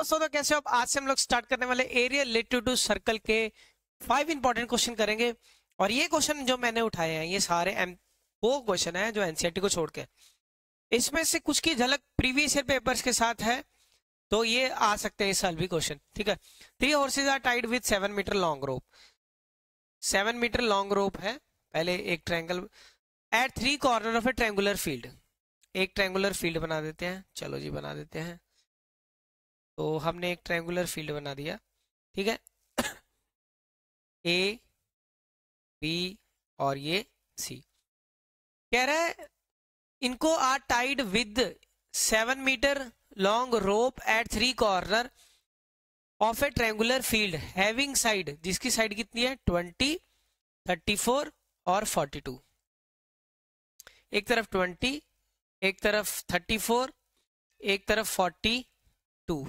दोस्तों, तो कैसे हो आप? आज से हम लोग स्टार्ट करने वाले एरिया रिलेटेड टू सर्कल के 5 इंपॉर्टेंट क्वेश्चन करेंगे। और ये क्वेश्चन जो मैंने उठाए हैं ये सारे वो क्वेश्चन है जो एनसीईआरटी को छोड़ के, इसमें से कुछ की झलक प्रीवियस ईयर पेपर्स के साथ है, तो ये आ सकते हैं इस साल भी क्वेश्चन। ठीक है। 3 horses are tied with 7 metre long rope. 7 metre long rope है। पहले एक triangle at 3 corner of a triangular field. एक ट्रायंगुलर फील्ड बना देते हैं। चलो जी बना देते हैं। तो हमने एक ट्रायंगुलर फील्ड बना दिया। ठीक है। ए, बी और ये सी। कह रहा है इनको are tied with 7 metre long rope at 3 corner of a triangular field having side, जिसकी साइड कितनी है 20, 34 और 42। एक तरफ 20, एक तरफ 34, एक तरफ 42।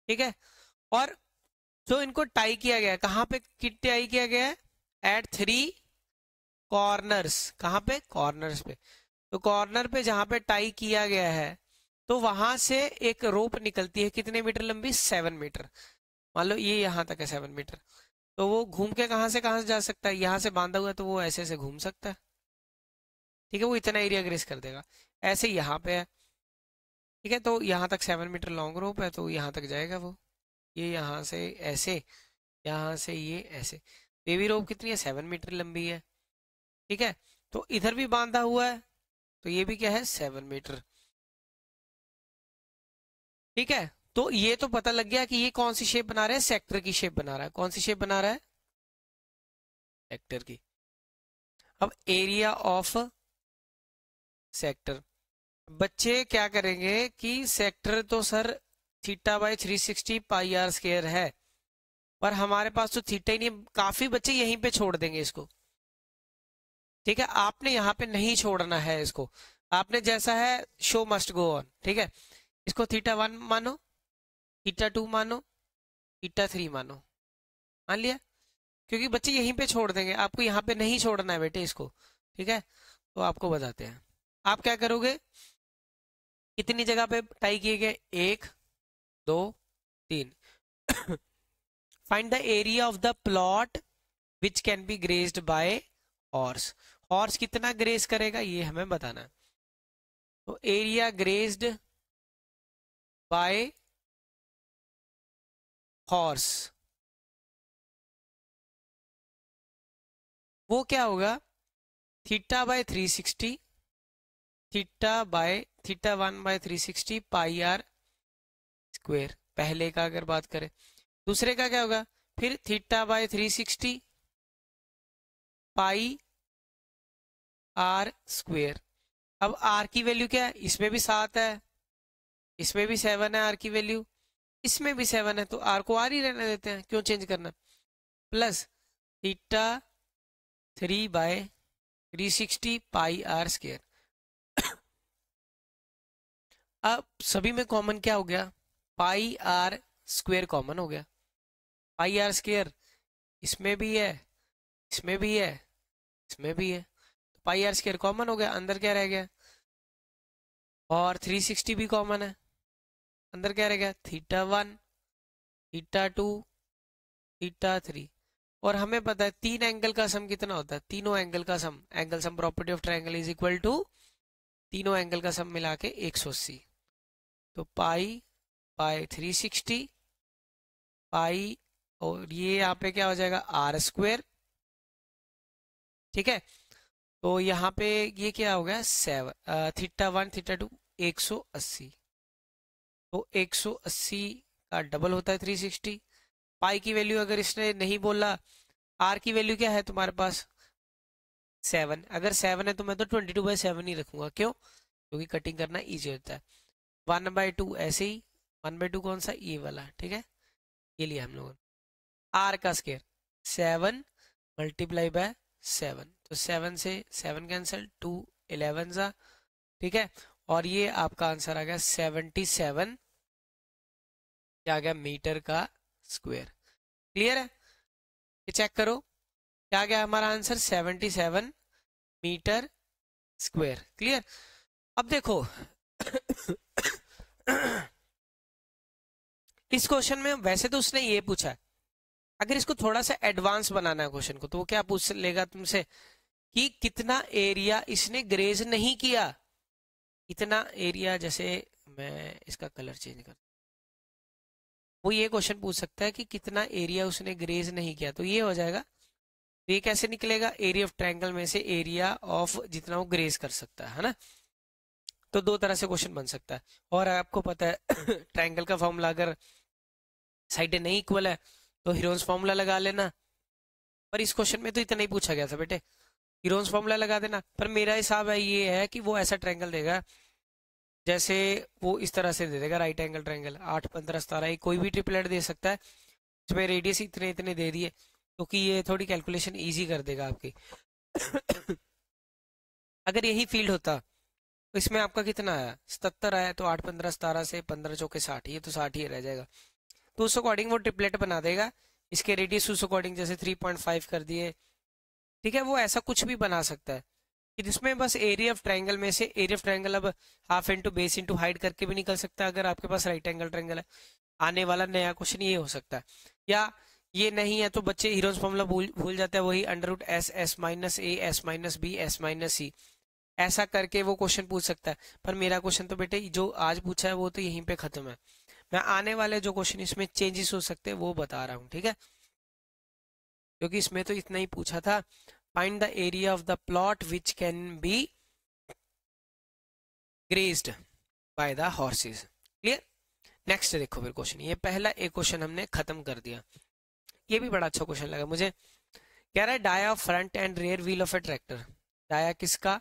ठीक है। और जो इनको टाई किया गया है, कहां पे टाई किया गया है? At 3 corners. कहां पे? कॉर्नर्स पे। तो कॉर्नर पे जहां पे टाई किया गया है तो वहां से एक रोप निकलती है, कितने मीटर लंबी? 7 मीटर। मान लो ये यहां तक है 7 मीटर, तो वो घूम के कहां से जा सकता है? यहां से बांधा हुआ है तो वो ऐसे से घूम सकता है। ठीक है। वो इतना एरिया ग्रेस कर देगा। ऐसे यहाँ पे है। ठीक है। तो यहाँ तक 7 मीटर लॉन्ग रोप है तो यहाँ तक जाएगा वो। ये यहाँ से ऐसे, यहाँ से ये ऐसे। बेबी रोप कितनी है? 7 मीटर लंबी है। ठीक है। तो इधर भी बांधा हुआ है तो ये भी क्या है? 7 मीटर। ठीक है। तो ये तो पता लग गया कि ये कौन सी शेप बना रहा है? सेक्टर की शेप बना रहा है। कौन सी शेप बना रहा है? सेक्टर की। अब एरिया ऑफ सेक्टर, बच्चे क्या करेंगे कि सेक्टर तो सर theta by 360 pi r square है, पर हमारे पास तो थीटा ही नहीं है। काफी बच्चे यहीं पे छोड़ देंगे इसको। ठीक है। आपने यहाँ पे नहीं छोड़ना है इसको। आपने जैसा है शो मस्ट गो ऑन। ठीक है। इसको थीटा 1 मानो, थीटा 2 मानो, थीटा 3 मानो। मान लिया? क्योंकि बच्चे यहीं पे छोड़ देंगे, आपको यहाँ पे नहीं छोड़ना है बेटे इसको। ठीक है। तो आपको बताते हैं। आप क्या करोगे? कितनी जगह पे टाई किए गए? 1, 2, 3। Find the area of the plot which can be graced bye horse. Horse कितना ग्रेस करेगा ये हमें बताना है। तो एरिया ग्रेस्ड बाय हॉर्स वो क्या होगा? Theta by 360, theta 1 by 360 pi r square. पहले का अगर बात करें, दूसरे का क्या होगा? फिर theta by 360 pi r square. अब आर की वैल्यू क्या है? इसमें भी 7 है, इसमें भी 7 है आर की वैल्यू, इसमें भी 7 है, तो आर को आर ही रहने देते हैं, क्यों चेंज करना। Plus theta 3 by 360 pi r square. अब सभी में कॉमन क्या हो गया? पाई आर स्क्वेयर कॉमन हो गया। पाई आर स्क्वेयर इसमें भी है, इसमें भी है, इसमें भी है, तो पाई आर स्क्वेयर कॉमन हो गया। अंदर क्या रह गया? और 360 भी कॉमन है। अंदर क्या रह गया? Theta 1, theta 2, theta 3। और हमें पता है 3 एंगल का सम कितना होता है? तीनों एंगल का sum, angle sum property of triangle is equal to तीनों एंगल का सम मिला के 180। तो पाई बाय 360 पाई, और ये यहाँ पे क्या हो जाएगा? R square. ठीक है। तो यहाँ पे ये क्या हो गया? 7, थीटा 1 थीटा 2 180। तो 180 का डबल होता है 360। पाई की वैल्यू अगर इसने नहीं बोला, आर की वैल्यू क्या है तुम्हारे पास? 7। अगर 7 है तो मैं तो 22/7 ही रखूंगा। क्यों? क्योंकि कटिंग करना ईजी होता है। 1/2 ऐसे ही, 1/2 कौन सा? ये वाला। ठीक है। ये लिया हम लोगों ने। आर का स्क्वायर 7 मल्टीप्लाई बाय 7, तो 7 से 7 कैंसिल, 2 11 सा। ठीक है। और ये आपका आंसर आ गया 77, क्या आ गया? मीटर का स्क्वायर। क्लियर है? ये चेक करो क्या गया हमारा आंसर? 77 metre square. क्लियर? अब देखो इस क्वेश्चन में वैसे तो उसने ये पूछा है, अगर इसको थोड़ा सा एडवांस बनाना है क्वेश्चन को, तो वो क्या पूछ लेगा तुमसे कि कितना एरिया इसने ग्रेज नहीं किया। इतना एरिया, जैसे मैं इसका कलर चेंज कर, वो ये क्वेश्चन पूछ सकता है कि कितना एरिया उसने ग्रेज नहीं किया, तो ये हो जाएगा। तो ये कैसे निकलेगा, एरिया ऑफ ट्रायंगल में से एरिया ऑफ जितना वो ग्रेज कर सकता है ना। तो दो तरह से क्वेश्चन बन सकता है। और आपको पता है ट्रायंगल का फॉर्मूला अगर साइड नहीं इक्वल है तो हीरोन्स फॉर्मूला लगा लेना। पर इस क्वेश्चन में तो इतना ही पूछा गया था बेटे, हीरोन्स फॉर्मूला लगा देना। पर मेरा हिसाब है ये है कि वो ऐसा ट्रायंगल देगा, जैसे वो इस तरह से दे देगा, राइट एंगल ट्रायंगल 8 15 17, कोई भी ट्रिपलेट दे सकता है, इसमें रेडियस इतने इतने दे दिए, क्योंकि ये थोड़ी कैलकुलेशन इजी कर देगा आपकी। अगर यही फील्ड होता तो इसमें आपका कितना आया, 77 आया, तो 8 15 17 से 15 चौके 60, ये तो 60 ही रह जाएगा। तो उस अकॉर्डिंग वो ट्रिपलेट बना देगा, इसके रेडियस उस अकॉर्डिंग जैसे 3.5 कर दिए, ठीक है। वो ऐसा कुछ भी बना सकता है कि जिसमें बस एरिया ऑफ ट्रायंगल में से, एरिया ऑफ ट्रायंगल अब half into base into height करके भी निकल सकता है, अगर आपके पास राइट एंगल ट्रायंगल है। आने वाला नया क्वेश्चन ये हो सकता है, या ये नहीं है तो बच्चे हीरोज फॉर्मूला भूल भूल जाते हैं, वही under root S S minus A S minus B S minus C, ऐसा करके वो क्वेश्चन पूछ सकता है। पर मेरा क्वेश्चन तो बेटे जो आज पूछा है वो तो यहीं पे खत्म है। मैं आने वाले जो क्वेश्चन इसमें चेंजेस हो सकते हैं वो बता रहा हूँ, ठीक है, क्योंकि इसमें तो इतना ही पूछा था, find the area of the plot which can be grazed by the horses. Clear. Next देखो फिर क्वेश्चन, ये पहला एक क्वेश्चन हमने खत्म कर दिया। ये भी बड़ा अच्छा क्वेश्चन लगा मुझे। कह रहा है dia of front and rear wheel of a tractor. Dia किसका,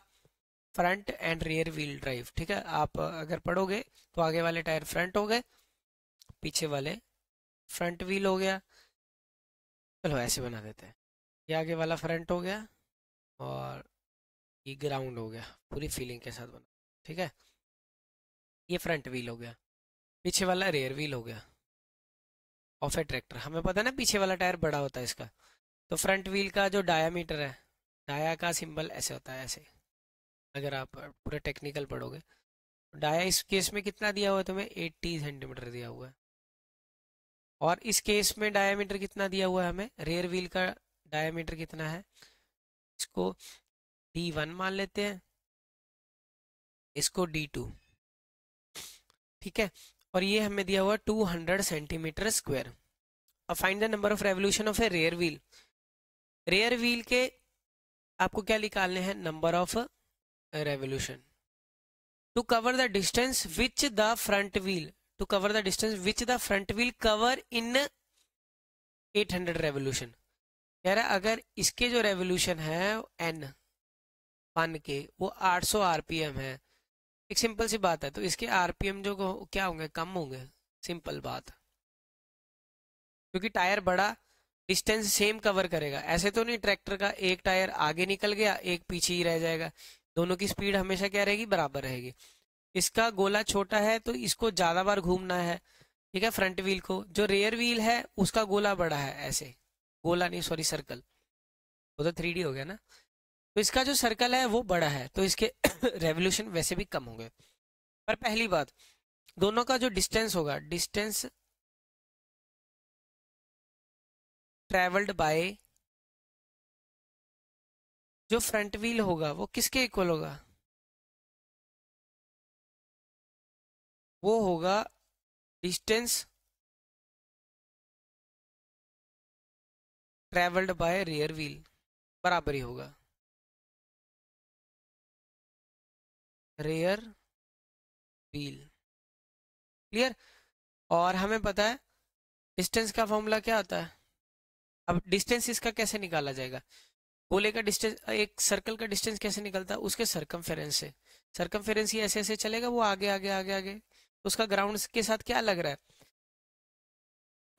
front and rear wheel drive, ठीक है। आप अगर पढ़ोगे तो आगे वाले टायर फ्रंट हो गए, पीछे वाले फ्रंट व्हील हो गया। चलो ऐसे बना देते हैं, ये आगे वाला फ्रंट हो गया और ये ग्राउंड हो गया, पूरी फीलिंग के साथ बना, ठीक है। ये फ्रंट व्हील हो गया, पीछे वाला रियर व्हील हो गया ऑफ ए ट्रैक्टर। हमें पता है ना पीछे वाला टायर बड़ा होता है इसका, तो फ्रंट व्हील का जो डायामीटर है, डाया का सिंबल ऐसे होता है, ऐसे, अगर आप पूरे टेक्निकल पढ़ोगे। डाया इस केस में कितना दिया हुआ है तुम्हें, 80 सेंटीमीटर दिया हुआ है। और इस केस में डायामीटर कितना दिया हुआ है हमें, रेयर व्हील का डायामीटर कितना है, इसको D1 मान लेते हैं, इसको D2, ठीक है। और ये हमें दिया हुआ 200 सेंटीमीटर स्क्वायर। अब find the number of revolution of a rear wheel. Rear wheel के आपको क्या निकालने हैं, number of revolution to cover the distance which the front wheel, to cover the distance which the front wheel cover in 800 revolution. कह रहा है अगर इसके जो रेवोल्यूशन है n 1 के वो 800 आरपीएम है, एक सिंपल सी बात है, तो इसके आरपीएम जो क्या होंगे, कम होंगे, सिंपल बात। क्योंकि टायर बड़ा, डिस्टेंस सेम कवर करेगा। ऐसे तो नहीं ट्रैक्टर का एक टायर आगे निकल गया एक पीछे ही रह जाएगा, दोनों की स्पीड हमेशा क्या रहेगी, बराबर रहेगी। इसका गोला छोटा है तो इसको ज्यादा बार घूमना है, ठीक है, फ्रंट व्हील को। जो रेयर व्हील है उसका गोला बड़ा है, ऐसे, गोला नहीं सॉरी सर्कल, वो तो 3D हो गया ना। तो इसका जो सर्कल है वो बड़ा है, तो इसके रेवोल्यूशन वैसे भी कम होंगे। पर पहली बात, दोनों का जो डिस्टेंस होगा, डिस्टेंस ट्रेवल्ड बाय, जो फ्रंट व्हील होगा वो किसके इक्वल होगा, वो होगा distance travelled by rear wheel, बराबर ही होगा रेयर व्हील। क्लियर। और हमें पता है डिस्टेंस का फॉर्मूला क्या होता है। अब डिस्टेंस इसका कैसे निकाला जाएगा, गोले का डिस्टेंस, एक सर्कल का डिस्टेंस कैसे निकलता है, उसके सरकमफेरेंस से। सरकमफेरेंस ही ऐसे ऐसे चलेगा, वो आगे आगे आगे आगे, तो उसका ग्राउंड के साथ क्या लग रहा है,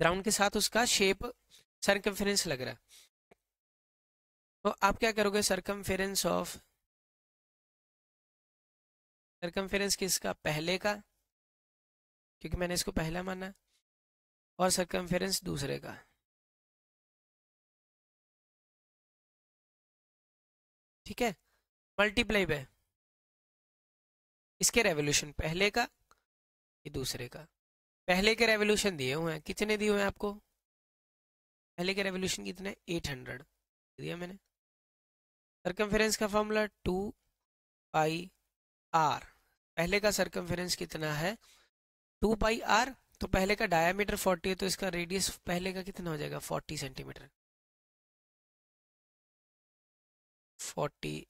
ग्राउंड के साथ उसका शेप सरकमफेरेंस लग रहा है। तो आप क्या करोगे, सरकमफेरेंस ऑफ, सरकमफेरेंस किसका, पहले का, क्योंकि मैंने इसको पहला माना, और सरकमफेरेंस दूसरे का, ठीक है, मल्टीप्लाई पे इसके रेवोल्यूशन, पहले का ये दूसरे का, पहले के रेवोल्यूशन दिए हुए हैं, कितने दिए हुए हैं आपको? पहले के रेवोल्यूशन कितने? 800 दिया मैंने। सर्कमफेरेंस का फॉर्मूला 2πr। पहले का सर्कमफेरेंस कितना है? 2πr। तो पहले का डायामीटर 40 है, तो इसका रेडियस पहले का कितना हो जाएगा? 40 सेंटीमीटर। 40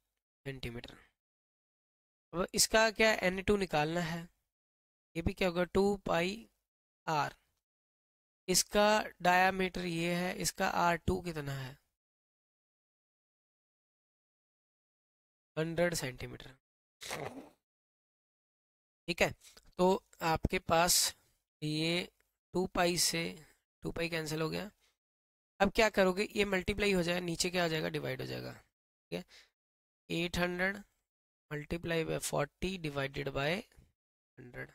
सेंटीमीटर। अब इसका क्या N2 निकालना है। ये भी क्या होगा? 2πr। इसका डायामीटर ये है, इसका R2 कितना है? 100 सेंटीमीटर। ठीक है, तो आपके पास ये 2π से 2π कैंसिल हो गया। अब क्या करोगे? ये मल्टीप्लाई हो जाएगा, नीचे क्या हो जाएगा? डिवाइड हो जाएगा। ठीक है, 800 मल्टीप्लाई बाय 40 डिवाइडेड बाय 100।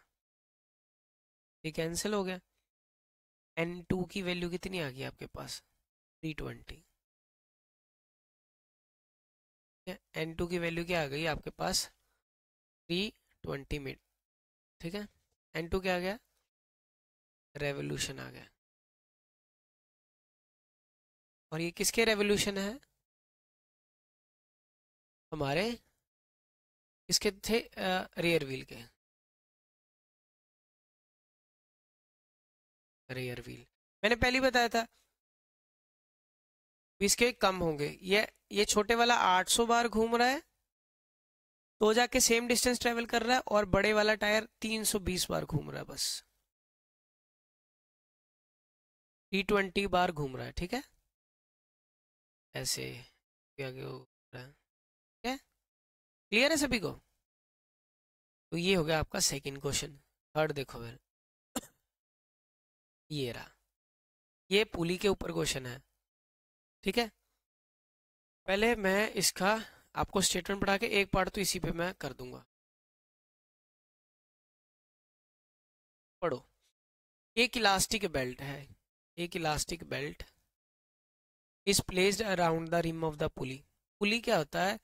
ये कैंसिल हो गया। N2 की वैल्यू कितनी आ गई आपके पास? 320। N2 की वैल्यू क्या आ गई आपके पास? 320 मिनट। ठीक है, N2 क्या आ गया? रेवोल्यूशन आ गया। और ये किसके रेवोल्यूशन है? हमारे किसके थे? रियर व्हील के। रियर व्हील मैंने पहले ही बताया था, इसके कम होंगे। ये छोटे वाला 800 बार घूम रहा है, तो जाके सेम डिस्टेंस ट्रेवल कर रहा है, और बड़े वाला टायर 320 बार घूम रहा है, बस 320 बार घूम रहा है। ठीक है, ऐसे आगे हो रहा है। ठीक है, क्लियर है सभी को? तो ये हो गया आपका सेकंड क्वेश्चन। थर्ड देखो फिर, ये रहा, ये पुली के ऊपर क्वेश्चन है। ठीक है, पहले मैं इसका आपको स्टेटमेंट पढ़ा के एक पार्ट तो इसी पे मैं कर दूंगा। पढ़ो। एक इलास्टिक बेल्ट है, एक elastic belt is placed around the rim of the pulley. Pulley क्या होता है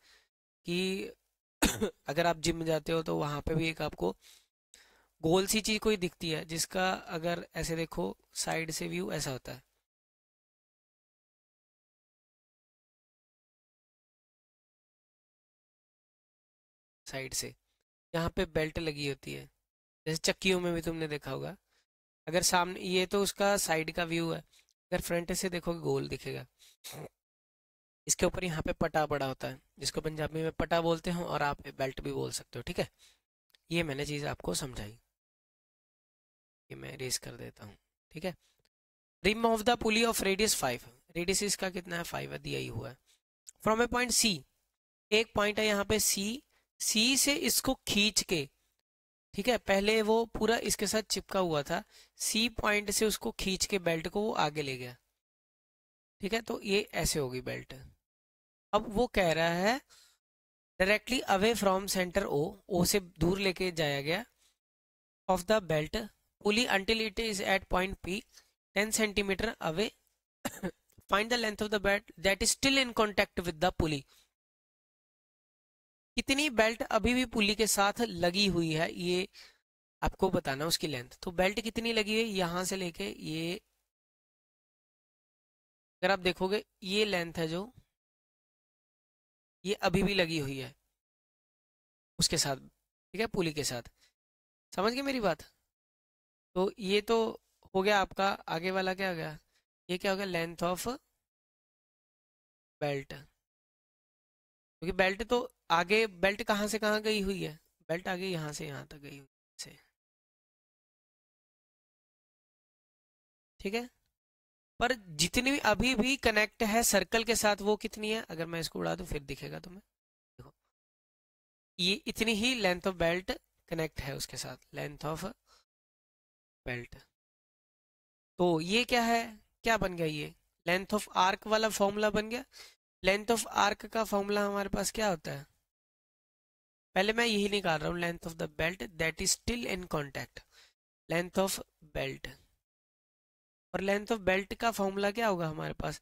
कि अगर आप जिम जाते हो तो वहां पे भी एक आपको गोल सी चीज कोई दिखती है, जिसका अगर ऐसे देखो साइड से व्यू ऐसा होता है। साइड से यहाँ पे बेल्ट लगी होती है, जैसे चक्कियों में भी तुमने देखा होगा। अगर सामने, ये तो उसका साइड का व्यू है, अगर फ्रंट से देखोगे गोल दिखेगा। इसके ऊपर यहाँ पे पटा पड़ा होता है, जिसको पंजाबी में पटा बोलते हो, और आप बेल्ट भी बोल सकते हो। ठीक है, ये मैंने चीज़ आपको समझाई, ये मैं रेस कर देता हूँ। ठीक है, rim of the pulley of radius 5। Radius इसका कितना है? 5 है, दिया ही हुआ है। फ्रॉम ए पॉइंट सी, एक पॉइंट है यहाँ पे सी, सी से इसको खींच के, ठीक है, पहले वो पूरा इसके साथ चिपका हुआ था, सी पॉइंट से उसको खींच के बेल्ट को वो आगे ले गया। ठीक है, तो ये ऐसे होगी बेल्ट। अब वो कह रहा है directly away from centre O, O से दूर लेके जाया गया, of the belt pulley until it is at point P 10 centimetre away, find the length of the belt that is still in contact with the pulley. कितनी belt अभी भी पुली के साथ लगी हुई है, ये आपको बताना उसकी लेंथ। तो बेल्ट कितनी लगी है यहां से लेके ये, अगर आप देखोगे ये लेंथ है जो, ये अभी भी लगी हुई है उसके साथ। ठीक है, पुली के साथ। समझ गए मेरी बात? तो ये तो हो गया आपका। आगे वाला क्या हो गया? ये क्या हो गया? Length of belt. क्योंकि बेल्ट तो आगे, बेल्ट कहाँ से कहाँ गई हुई है? बेल्ट आगे यहाँ से यहाँ तक गई हुई है। ठीक है, पर जितनी अभी भी कनेक्ट है सर्कल के साथ वो कितनी है? अगर मैं इसको उड़ा दूं फिर दिखेगा तुम्हें। देखो, ये इतनी ही लेंथ ऑफ बेल्ट कनेक्ट है उसके साथ, लेंथ ऑफ बेल्ट। तो ये क्या है? क्या बन गया? ये लेंथ ऑफ आर्क वाला फॉर्मूला बन गया। लेंथ ऑफ आर्क का फॉर्मूला हमारे पास क्या होता है? पहले मैं यही निकाल रहा हूँ, length of the belt that is still in contact, length of belt. और लेंथ ऑफ बेल्ट का फॉर्मूला क्या होगा हमारे पास?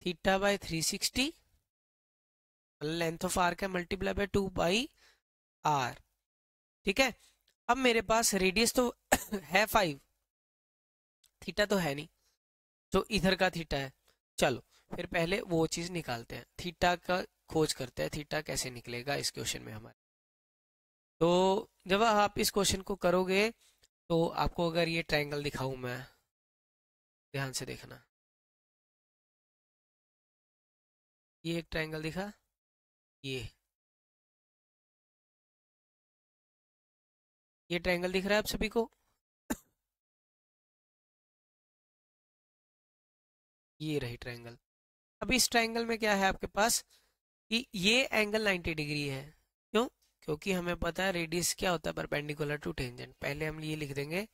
Theta by 360, length of arc है, मल्टीप्लाई बाय 2πr। ठीक है, अब मेरे पास रेडियस तो है 5, थीटा तो है नहीं, जो इधर का थीटा है। चलो फिर पहले वो चीज निकालते हैं, थीटा का खोज करते हैं, थीटा कैसे निकलेगा इस क्वेश्चन में हमारे। तो जब आप इस क्वेश्चन को करोगे तो आपको अगर ये ट्रायंगल दिखाऊं मैं, ध्यान से देखना, ये एक ट्रायंगल दिखा, ये ट्रायंगल दिख रहा है आप सभी को? ये रही ट्रायंगल। अब इस ट्रायंगल में क्या है आपके पास कि ये एंगल 90 डिग्री है। क्यों? क्योंकि हमें पता है रेडियस क्या होता है, परपेंडिकुलर टू टेंजेंट। पहले हम ये लिख देंगे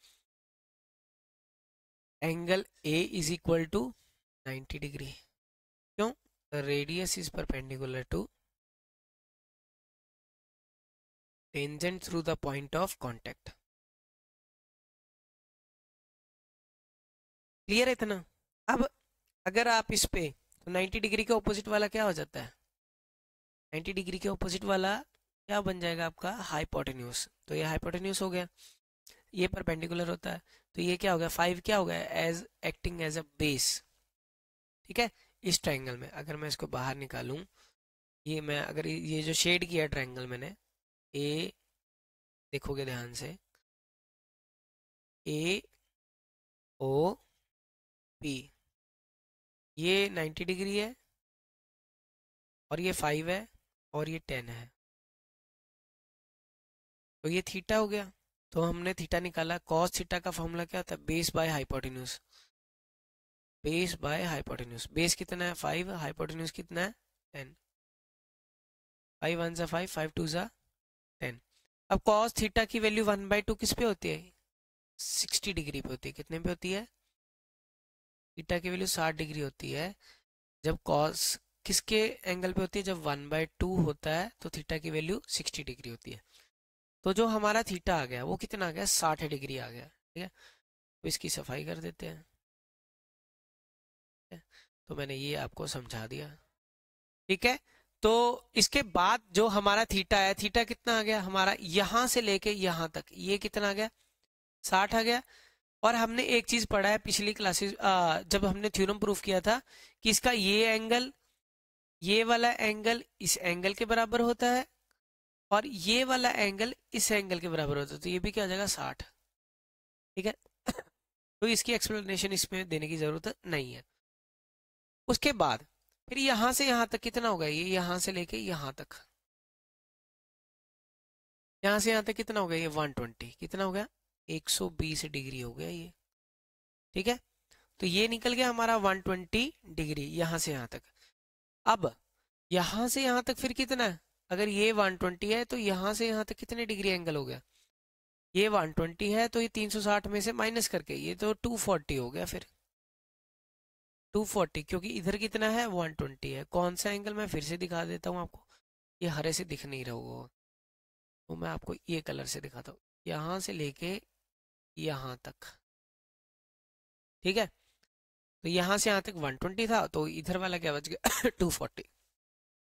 angle A is equal to 90 degree. क्यों? Radius is perpendicular to tangent through the point of contact. Clear है इतना? अब अगर आप इस पे, तो 90 डिग्री के ऑपोजिट वाला क्या हो जाता है? 90 डिग्री के ऑपोजिट वाला क्या बन जाएगा आपका? हाइपोटेन्यूज। तो ये हाइपोटेन्यूज हो गया, ये परपेंडिकुलर होता है, तो ये क्या हो गया? 5 क्या हो गया? As acting as a base. ठीक है, इस ट्रायंगल में अगर मैं इसको बाहर निकालूं, ये मैं अगर ये जो शेड किया ट्रायंगल मैंने, ए, देखोगे ध्यान से, ए ओ पी, ये 90 डिग्री है और ये 5 है और ये 10 है, तो ये थीटा हो गया। तो हमने थीटा निकाला, कॉस थीटा का फॉर्मूला क्या होता है? Base by hypotenuse. Base by hypotenuse, base कितना है? 5, हाइपोटेन्यूज कितना है? 10। 5 1 जा 5, 5 2 जा 10। अब कॉस थीटा की वैल्यू 1/2 किस पे होती है? 60 डिग्री पे होती है। कितने पे होती है? थीटा की वैल्यू 60 डिग्री होती है। जब कॉस किसके एंगल पे होती है? जब 1/2 होता है तो थीटा की वैल्यू 60 डिग्री होती है। तो जो हमारा थीटा आ गया वो कितना आ गया? 60 डिग्री आ गया। ठीक है, तो इसकी सफाई कर देते हैं। ठीक है? तो मैंने ये आपको समझा दिया। ठीक है, तो इसके बाद जो हमारा थीटा है, थीटा कितना आ गया हमारा? यहां से लेके यहां तक ये कितना आ गया? 60 आ गया। और हमने एक चीज पढ़ा है पिछली क्लासेस, जब हमने थ्योरम प्रूफ किया था कि इसका ये एंगल, ये वाला एंगल इस एंगल के बराबर होता है और ये वाला एंगल इस एंगल के बराबर होता है, तो ये भी क्या हो जाएगा? 60। ठीक है, तो इसकी एक्सप्लेनेशन इसमें देने की जरूरत नहीं है। उसके बाद फिर यहां से यहां तक कितना होगा? ये यहां से लेके यहां तक, यहां से यहां तक कितना हो गया? ये 120 कितना हो गया? 120 डिग्री हो गया ये। ठीक है, तो ये निकल गया हमारा 120 डिग्री यहां से यहां तक। अब यहां से यहां तक फिर कितना है? अगर ये 120 है तो यहां से यहां तक कितने डिग्री एंगल हो गया? ये 120 है तो ये 360 में से माइनस करके ये तो 240 हो गया। फिर 240, क्योंकि इधर कितना है? 120 है। कौन सा एंगल? मैं फिर से दिखा देता हूँ आपको, ये हरे से दिख नहीं रहा होगा, तो मैं आपको ये कलर से दिखाता हूँ, यहाँ से लेके यहाँ तक। ठीक है, तो यहाँ से यहाँ तक 120 था, तो इधर वाला क्या बच गया? 240।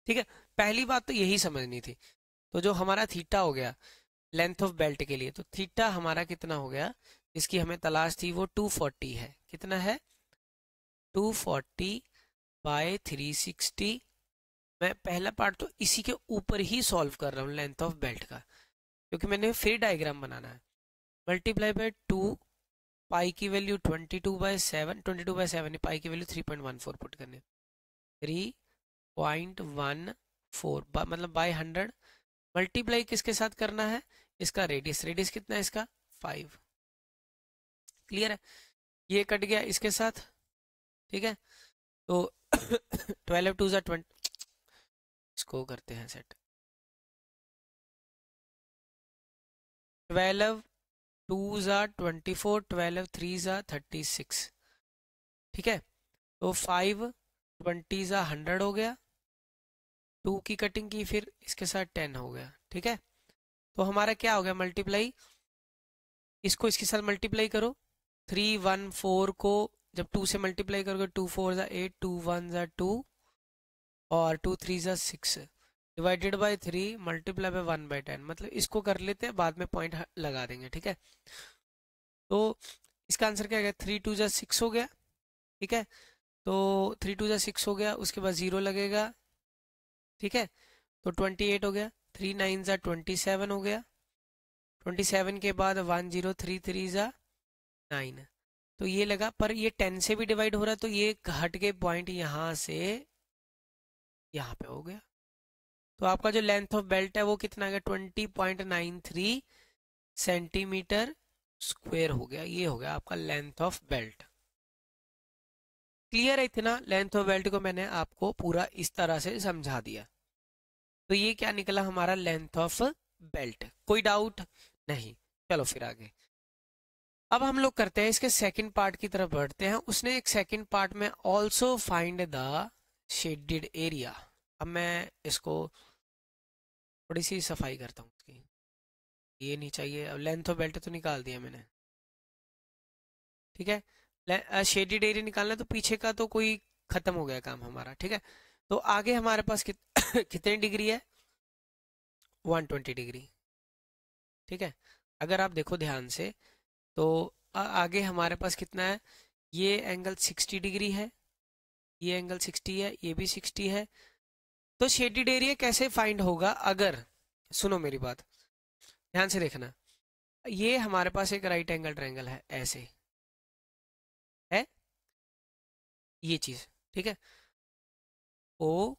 ठीक है, पहली बात तो यही समझनी थी। तो जो हमारा थीटा हो गया लेंथ ऑफ बेल्ट के लिए, तो थीटा हमारा कितना हो गया? इसकी हमें तलाश थी, वो 240 है। कितना है? 240 बाय 360। मैं पहला पार्ट तो इसी के ऊपर ही सॉल्व कर रहा हूँ, लेंथ ऑफ बेल्ट का, क्योंकि मैंने फिर डायग्राम बनाना है। मल्टीप्लाई बाय 2, पाई की वैल्यू 22/7, 22/7 पाई की वैल्यू 3.14 पुट करने, 3.14 मतलब बाय 100। मल्टीप्लाई किसके साथ करना है? इसका रेडियस, रेडियस कितना है इसका? 5। क्लियर है, ये कट गया इसके साथ। ठीक है, तो 12 2 जा 20, इसको करते हैं सेट। 12 2 जा 24, 12 3 जा 36। ठीक है, तो 5 20 जा 100 हो गया, 2 की कटिंग की, फिर इसके साथ 10 हो गया। ठीक है, तो हमारा क्या हो गया? मल्टीप्लाई, इसको इसके साथ मल्टीप्लाई करो। 314 को जब 2 से मल्टीप्लाई करोगे, 2 4 जा 8, 2 1 जा 2 और 2 3 जा 6, डिवाइडेड बाय 3 मल्टीप्लाई बाय 1/10। मतलब इसको कर लेते हैं, बाद में पॉइंट लगा देंगे। ठीक है, तो इसका आंसर क्या हो गया, 3 2 जा 6 हो गया। ठीक है, तो 3 2 जा 6 हो गया, उसके बाद 0 लगेगा। ठीक है, तो 28 हो गया। 3 9 जा 27 हो गया। 27 के बाद 10 3 3 जा 9। तो ये लगा, पर ये 10 से भी डिवाइड हो रहा है, तो ये हट के पॉइंट यहाँ से यहाँ पे हो गया। तो आपका जो लेंथ ऑफ बेल्ट है वो कितना आ गया, 20.93 सेंटीमीटर स्क्वायर हो गया। ये हो गया आपका लेंथ ऑफ बेल्ट। क्लियर है इतना? लेंथ ऑफ बेल्ट को मैंने आपको पूरा इस तरह से समझा दिया। तो ये क्या निकला हमारा लेंथ ऑफ बेल्ट। कोई डाउट नहीं? चलो फिर आगे। अब हम लोग करते हैं इसके सेकंड पार्ट की तरफ बढ़ते हैं। उसने एक सेकंड पार्ट में also find the shaded area. अब मैं इसको थोड़ी सी सफाई करता हूँ इसकी। ये नहीं चाहिए। अब लेंथ ऑफ बेल्ट तो निकाल दिया मैंने। ठीक है, शेडेड एरिया निकालना, तो पीछे का तो कोई खत्म हो गया काम हमारा। ठीक है, तो आगे हमारे पास कितने डिग्री है, 120 डिग्री। ठीक है, अगर आप देखो ध्यान से तो आगे हमारे पास कितना है, ये एंगल 60 डिग्री है, ये एंगल 60 है, ये भी 60 है। तो शेडेड एरिया कैसे फाइंड होगा? अगर सुनो मेरी बात ध्यान से देखना, ये हमारे पास एक राइट एंगल ट्रायंगल है, ऐसे है ये चीज। ठीक है, ओ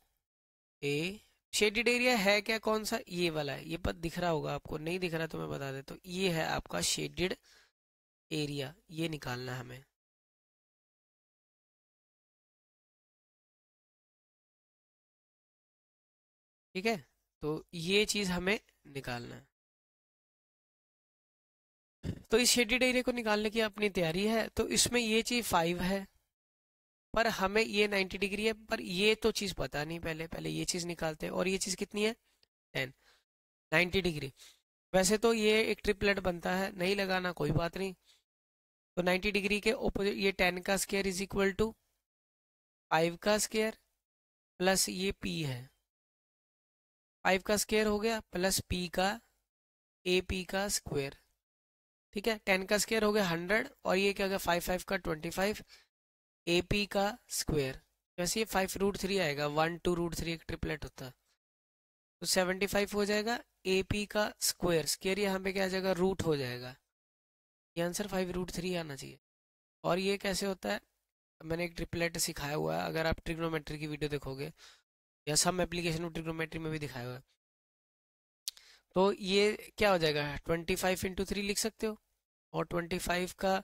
ए शेडेड एरिया है क्या, कौन सा, ये वाला है। ये पद दिख रहा होगा आपको, नहीं दिख रहा तो मैं बता देता हूँ, ये है आपका शेडेड एरिया। ये निकालना है हमें। ठीक है, तो ये चीज हमें निकालना है। तो इस शेडेड एरिया को निकालने की अपनी तैयारी है। तो इसमें ये चीज 5 है, पर हमें ये 90 डिग्री है, पर ये तो चीज पता नहीं। पहले पहले ये चीज निकालते हैं। और ये चीज कितनी है, 10, 90 डिग्री। वैसे तो ये एक ट्रिपलेट बनता है, नहीं लगाना कोई बात नहीं। तो 90 डिग्री के ओपोजिट ये 10 का स्क्वायर इज इक्वल टू 5 का स्क्वायर प्लस ये p है। 5 का स्क्वायर हो गया प्लस p का AP का स्क्वायर। ठीक है, 10 का स्क्वायर हो गया 100, और ये क्या हो गया 5 5 का 25 AP का स्क्वायर। वैसे ये 5√3 आएगा, 1 2√3 एक ट्रिपलेट होता है। तो 75 हो जाएगा। AP का स्क्वायर, स्क्वायर यहाँ पे क्या आ जाएगा, रूट हो जाएगा। ये आंसर 5√3 आना चाहिए। और ये कैसे होता है, मैंने एक ट्रिपलेट सिखाया हुआ है, अगर आप ट्रिग्नोमेट्री की वीडियो देखोगे या सम एप्लीकेशन ऑफ ट्रिग्नोमेट्री में भी दिखाया हुआ है। तो ये क्या हो जाएगा, 25 × 3 लिख सकते हो। और 25 का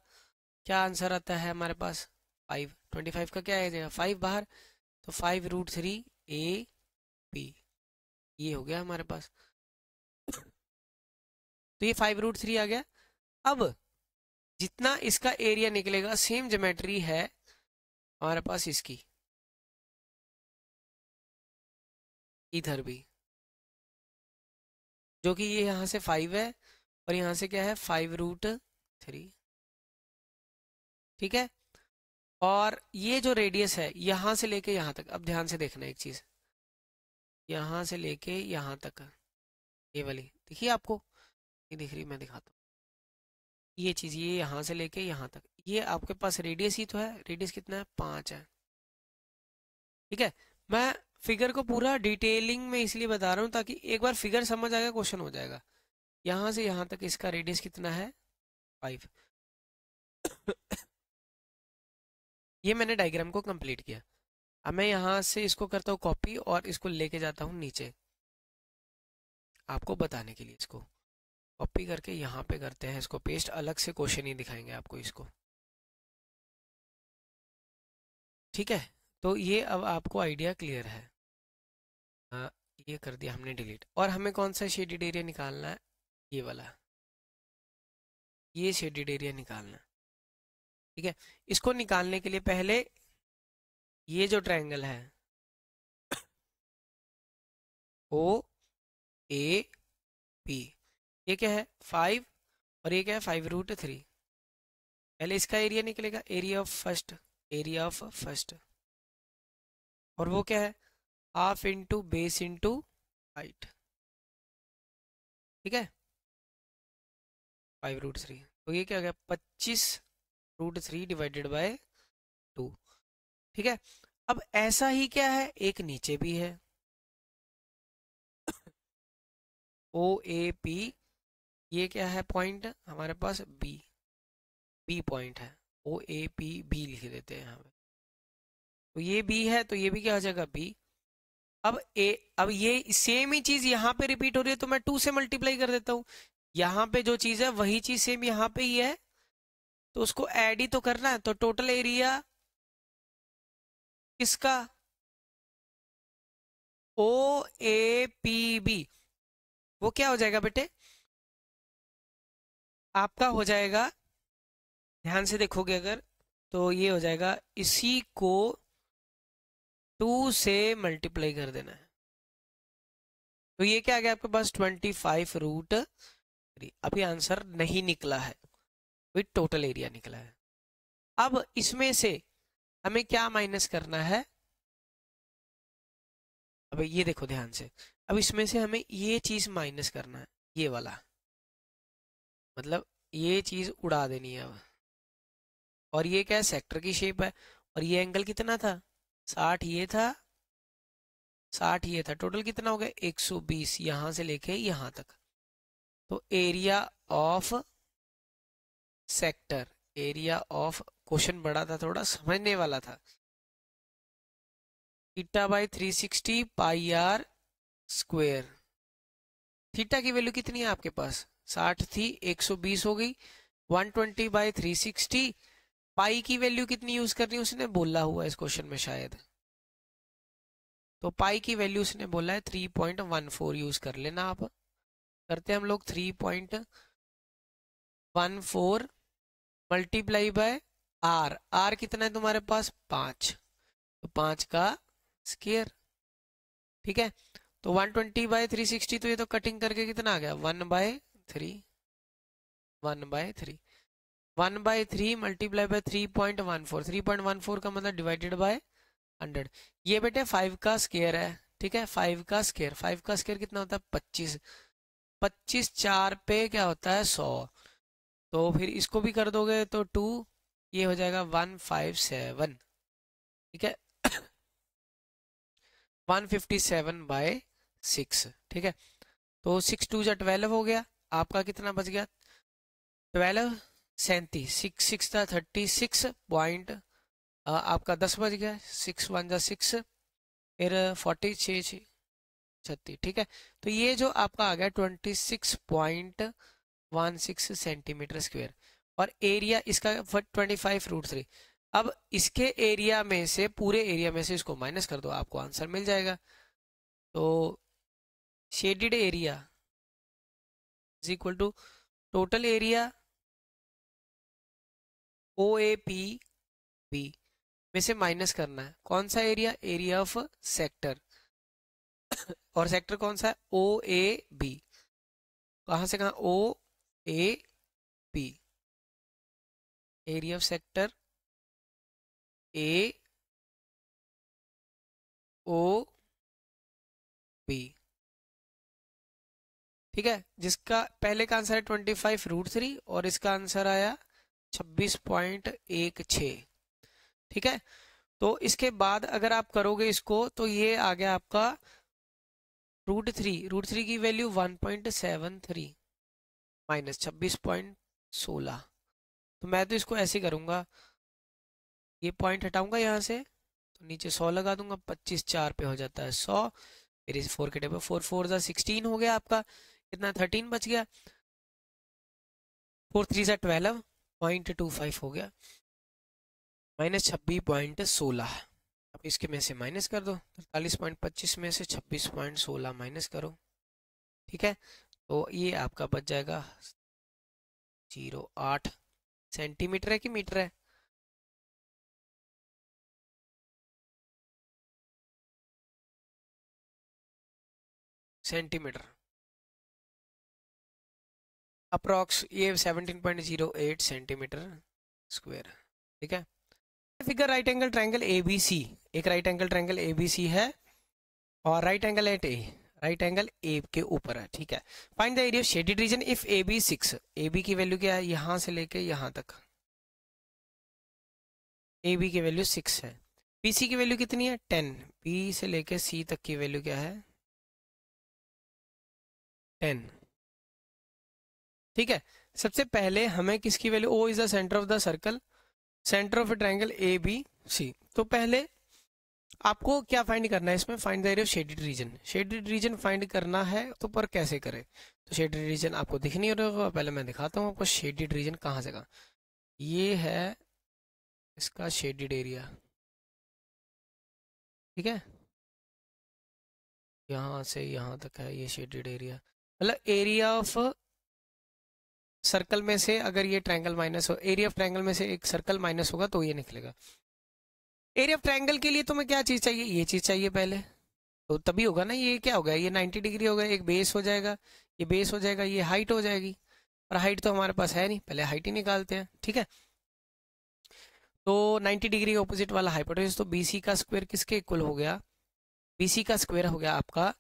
क्या आंसर आता है हमारे पास, 5। 25 का क्या आ जाएगा, 5 बाहर, तो 5√3 AP। ये हो गया हमारे पास। तो ये 5√3 आ गया। अब जितना इसका एरिया निकलेगा, सेम ज्योमेट्री है हमारे पास इसकी, इधर भी, जो कि ये यहाँ से 5 है और यहाँ से क्या है 5√3। ठीक है, और ये जो रेडियस है यहाँ से लेके यहाँ तक, अब ध्यान से देखना एक चीज, यहाँ से लेके यहाँ तक, ये वाली देखिए आपको, ये दिख रही, मैं दिखाता हूँ। ये चीज, ये यहाँ से लेके यहाँ तक, ये आपके पास रेडियस ही तो है। रेडियस कितना है, 5 है। ठीक है, मैं फिगर को पूरा डिटेलिंग में इसलिए बता रहा हूँ ताकि एक बार फिगर समझ आएगा, क्वेश्चन हो जाएगा। यहाँ से यहाँ तक इसका रेडियस कितना है, 5। ये मैंने डायग्राम को कंप्लीट किया। अब मैं यहाँ से इसको करता हूँ कॉपी और इसको लेके जाता हूँ नीचे, आपको बताने के लिए। इसको कॉपी करके यहाँ पे करते हैं इसको पेस्ट, अलग से क्वेश्चन ही दिखाएंगे आपको इसको। ठीक है, तो ये अब आपको आइडिया क्लियर है। हाँ, ये कर दिया हमने डिलीट। और हमें कौन सा शेडेड एरिया निकालना है, ये वाला, ये शेडेड एरिया निकालना है। ठीक है, इसको निकालने के लिए पहले ये जो ट्रायंगल है OAP, ये क्या है 5, और ये क्या है 5√3। पहले इसका एरिया निकलेगा, area of first, area of first, और वो क्या है half into base into height. ठीक है, 5√3, तो ये क्या हो गया 25 √3 डिवाइडेड बाय 2। ठीक है, अब ऐसा ही क्या है, एक नीचे भी है ओ ए पी, ये क्या है पॉइंट हमारे पास, बी पॉइंट है, ओ ए पी बी लिख देते हैं यहाँ पे। तो ये बी है तो ये भी क्या हो जाएगा बी। अब ये सेम ही चीज यहाँ पे रिपीट हो रही है तो मैं 2 से मल्टीप्लाई कर देता हूँ। यहाँ पे जो चीज है वही चीज सेम यहाँ पे ही है, तो उसको ऐड ही तो करना है। तो टोटल एरिया किसका, ओ ए पी बी, वो क्या हो जाएगा बेटे, आपका हो जाएगा, ध्यान से देखोगे अगर तो ये हो जाएगा, इसी को 2 से मल्टीप्लाई कर देना है। तो ये क्या आ गया आपके पास 25√3। अभी आंसर नहीं निकला है, वही टोटल एरिया निकला है। अब इसमें से हमें क्या माइनस करना है, अब ये देखो ध्यान से, अब इसमें से हमें ये चीज माइनस करना है, ये वाला, मतलब ये चीज उड़ा देनी है अब। और ये क्या है, सेक्टर की शेप है, और ये एंगल कितना था, 60 ये था, 60 ये था, टोटल कितना हो गया 120 यहां से लेके यहां तक। तो area of sector, area of, question बड़ा था थोड़ा समझने वाला था, theta by 360 pi r square. Theta की वैल्यू कितनी है आपके पास, 60 थी, 120 हो गई, 120 बाई 360। पाई की वैल्यू कितनी यूज करनी है उसने बोला हुआ है इस क्वेश्चन में शायद, तो पाई की वैल्यू उसने बोला है 3.14 यूज कर लेना आप। करते हैं हम लोग 3.14 मल्टीप्लाई बाय आर, आर कितना है तुम्हारे पास 5, तो 5 का स्क्वायर। ठीक है, तो 120 बाय 360, तो ये तो कटिंग करके कितना आ गया 1/3, 1/3, 1/3 मल्टीप्लाई बाय 3.14, 3.14 का मतलब डिवाइडेड बाय 100। ये बेटे 5 का स्क्वायर है, ठीक है, 5 का स्क्वायर, 5 का स्क्वायर कितना होता है 25, 25 4 पे क्या होता है 100, तो फिर इसको भी कर दोगे तो 2, ये हो जाएगा 157। ठीक है 157/6। ठीक है, तो 6 2 जा 12 हो गया, आपका कितना बच गया 12, 37, 6 6 था 36 पॉइंट, आपका 10 बच गया, 6 1 जा 6, फिर 46 36। ठीक है, तो ये जो आपका आ गया 26.16 सेंटीमीटर स्क्वायर, और एरिया इसका 25√3। अब इसके एरिया में से, पूरे एरिया में से इसको माइनस कर दो, आपको आंसर मिल जाएगा। तो shaded area is equal to total area O A P B में से माइनस करना है कौन सा एरिया, एरिया ऑफ सेक्टर, और सेक्टर कौन सा है ओ ए बी, कहाँ से कहाँ O A B, area of sector A O B. ठीक है, जिसका पहले का आंसर है 25√3 और इसका आंसर आया 26.16। ठीक है, तो इसके बाद अगर आप करोगे इसको तो ये आ गया आपका √3 की वैल्यू 1.73 माइनस 26.16। तो मैं तो इसको ऐसे करूंगा, ये पॉइंट हटाऊंगा यहाँ से, तो नीचे 100 लगा दूंगा, 25 4 पे हो जाता है 100, फिर इस 4 के टेबल 4 4 जा 16 हो गया आपका, कितना 13 बच गया, 4 3 जा 12.25 हो गया, माइनस 26.16। अब इसके में से माइनस कर दो, 43.25 में से 26.16 माइनस करो। ठीक है, तो ये आपका बच जाएगा 08 सेंटीमीटर है कि मीटर है, सेंटीमीटर, अप्रॉक्स ये 17.08 सेंटीमीटर स्क्वायर। ठीक है, figure right angle triangle ABC, एक राइट एंगल ट्रायंगल ABC है और right angle at A, right angle A के ऊपर है। ठीक है, find the area of shaded region if AB 6, AB की वैल्यू क्या है यहाँ से लेके यहाँ तक, ए बी की वैल्यू 6 है, बी सी की वैल्यू कितनी है 10, बी से लेके सी तक की वैल्यू क्या है 10। ठीक है, सबसे पहले हमें किसकी value, O is the centre of the circle, centre of a triangle A B C. तो पहले आपको क्या फाइंड करना है इसमें, find the area of shaded region. Shaded region find करना है तो पर कैसे करें, तो शेडेड रीजन आपको दिख नहीं रहा होगा, पहले मैं दिखाता हूँ आपको शेडेड रीजन कहाँ से कहाँ। ये है इसका शेडेड एरिया, ठीक है, यहाँ से यहाँ तक है ये शेडेड एरिया, मतलब एरिया ऑफ सर्कल में से अगर ये ट्रायंगल माइनस हो, एरिया ऑफ ट्रायंगल में से एक सर्कल माइनस होगा तो ये निकलेगा। एरिया ऑफ ट्रायंगल के लिए तुम्हें क्या चीज़ चाहिए, ये चीज़ चाहिए पहले, तो तभी होगा ना। ये क्या होगा, ये 90 डिग्री होगा, एक बेस हो जाएगा, ये बेस हो जाएगा, ये हाइट हो जाएगी, और हाइट तो हमारे पास है नहीं, पहले हाइट ही निकालते हैं। ठीक है, तो 90 डिग्री ऑपोजिट वाला हाइपोटेन्यूज, तो बीसी का स्क्वायर किसके इक्वल हो गया, बीसी का स्क्वायर हो गया आपका,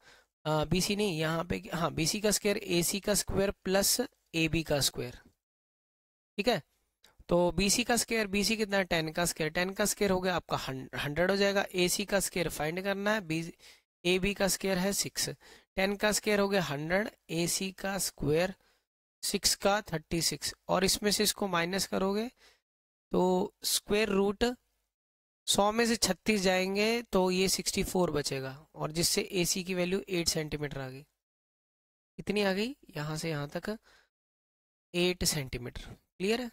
बीसी नहीं यहाँ पे, हाँ बीसी का स्क्वायर एसी का स्क्वायर प्लस ए बी का स्क्वायर। ठीक है, तो बीसी का स्क्वायर, बीसी कितना है 10 का स्क्वायर, 10 का स्क्वायर हो गया आपका 100 हो जाएगा, एसी का स्क्वायर फाइंड करना है, बी ए बी का स्क्वायर है 6, 10 का स्क्वायर हो गया 100, एसी का स्क्वायर 6 का 36, और इसमें से इसको माइनस करोगे तो स्क्वायर रूट 100 में से 36 जाएंगे तो ये 64 बचेगा, और जिससे एसी की वैल्यू 8 सेंटीमीटर आ गई। कितनी आ गई, यहाँ से यहाँ तक 8 सेंटीमीटर। क्लियर है,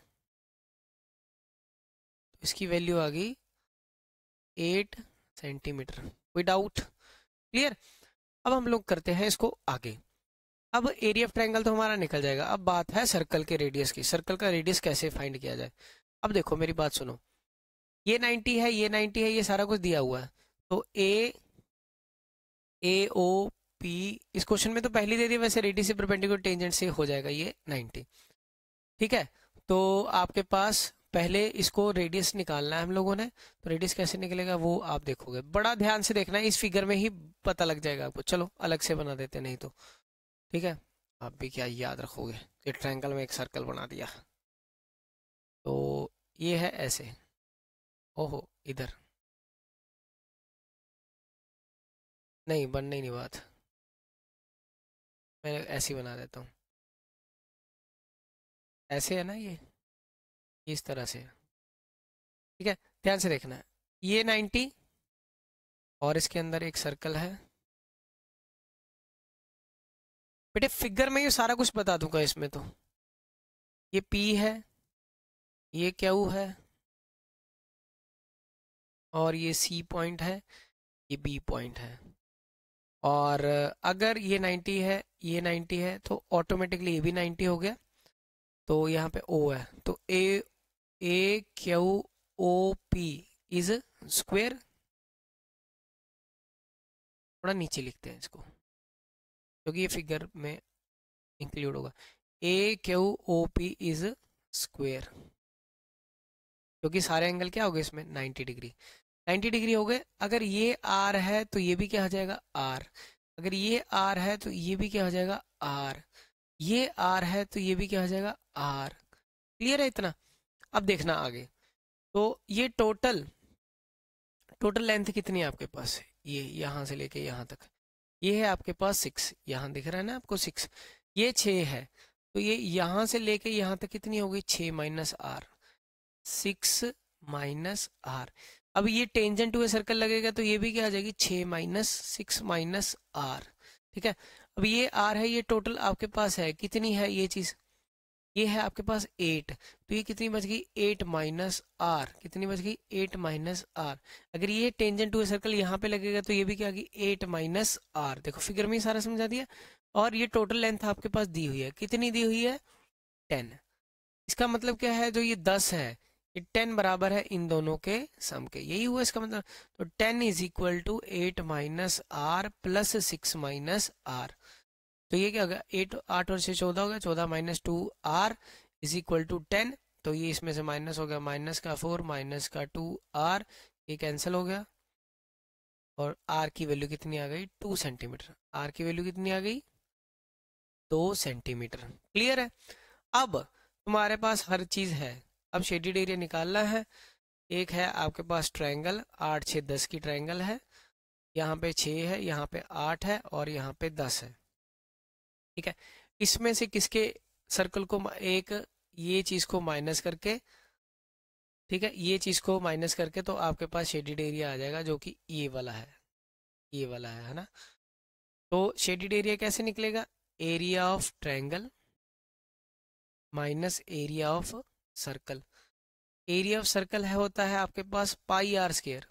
इसकी वैल्यू आ गई 8 सेंटीमीटर। कोई डाउट, क्लियर। अब हम लोग करते हैं इसको आगे। अब एरिया ऑफ ट्रायंगल तो हमारा निकल जाएगा, अब बात है सर्कल के रेडियस की, सर्कल का रेडियस कैसे फाइंड किया जाए। अब देखो मेरी बात सुनो, ये 90 है, ये 90 है, ये सारा कुछ दिया हुआ है, तो ए ओ पी, इस क्वेश्चन में तो पहले दे दिया, वैसे रेडियस से परपेंडिकुलर टेंजेंट से हो जाएगा ये 90। ठीक है, तो आपके पास पहले इसको रेडियस निकालना है हम लोगों ने, तो रेडियस कैसे निकलेगा वो आप देखोगे, बड़ा ध्यान से देखना है, इस फिगर में ही पता लग जाएगा आपको। चलो अलग से बना देते नहीं तो, ठीक है, आप भी क्या याद रखोगे, ये ट्रायंगल में एक सर्कल बना दिया, तो ये है ऐसे, ओहो इधर नहीं बनने ही नहीं बात, मैं ऐसे ही बना देता हूँ, ऐसे है ना ये, इस तरह से। ठीक है, ध्यान से देखना है, ये 90 और इसके अंदर एक सर्कल है। बेटे फिगर में ये सारा कुछ बता दूंगा इसमें, तो ये P है, ये Q है, और ये C पॉइंट है, ये B पॉइंट है, और अगर ये 90 है, ये 90 है, तो ऑटोमेटिकली ये भी 90 हो गया, तो यहाँ पे O है, तो AQOP इज स्क्वायर, थोड़ा नीचे लिखते हैं इसको क्योंकि ये फिगर में इंक्लूड होगा, AQOP इज स्क्वायर, क्योंकि सारे एंगल क्या हो गए इसमें 90 डिग्री, 90 डिग्री हो गए। अगर ये R है तो ये भी क्या हो जाएगा R, अगर ये R है तो ये भी क्या हो जाएगा R, ये R है तो ये भी क्या हो जाएगा R। क्लियर है इतना, अब देखना आगे, तो ये टोटल लेंथ कितनी है आपके पास, ये यहाँ से लेके यहाँ तक, ये है आपके पास 6, यहाँ दिख रहा है ना आपको 6, ये 6 है, तो ये यहाँ से लेके यहाँ तक कितनी हो गई 6 माइनस R, 6 माइनस R। अब ये टेंजेंट टू ए सर्कल लगेगा तो ये भी क्या आ जाएगी 6 माइनस 6 माइनस R। ठीक है, अब ये R है, ये टोटल आपके पास है कितनी है ये चीज़, ये है आपके पास 8, तो ये कितनी बच गई 8 माइनस R, कितनी बच गई 8 माइनस R। अगर ये टेंजेंट टू ए सर्कल यहाँ पे लगेगा तो ये भी क्या आ गई 8 माइनस R। देखो फिगर में ही सारा समझा दिया, और ये टोटल लेंथ आपके पास दी हुई है, कितनी दी हुई है 10। इसका मतलब क्या है, जो ये 10 है ये 10 बराबर है इन दोनों के सम के, यही हुआ इसका मतलब। तो 10 is equal to 8 minus R plus 6 minus R, तो ये क्या होगा 8 8 और 6 14 हो गया, 14 minus 2R is equal to 10, तो ये इसमें से माइनस हो गया, माइनस का 4 माइनस का 2R, ये कैंसिल हो गया, और R की वैल्यू कितनी आ गई 2 सेंटीमीटर, R की वैल्यू कितनी आ गई 2 सेंटीमीटर। क्लियर है, अब तुम्हारे पास हर चीज़ है, अब शेडेड एरिया निकालना है, एक है आपके पास ट्रायंगल 8 6 10 की ट्रायंगल है, यहाँ पे 6 है, यहाँ पे 8 है और यहाँ पे 10 है। ठीक है, इसमें से किसके सर्कल को एक ये चीज को माइनस करके, ठीक है, ये चीज को माइनस करके तो आपके पास शेडिड एरिया आ जाएगा जो कि ये वाला है, ये वाला है ना। तो शेडिड एरिया कैसे निकलेगा? Area of triangle minus area of circle. Area of circle है होता है आपके पास pi r square,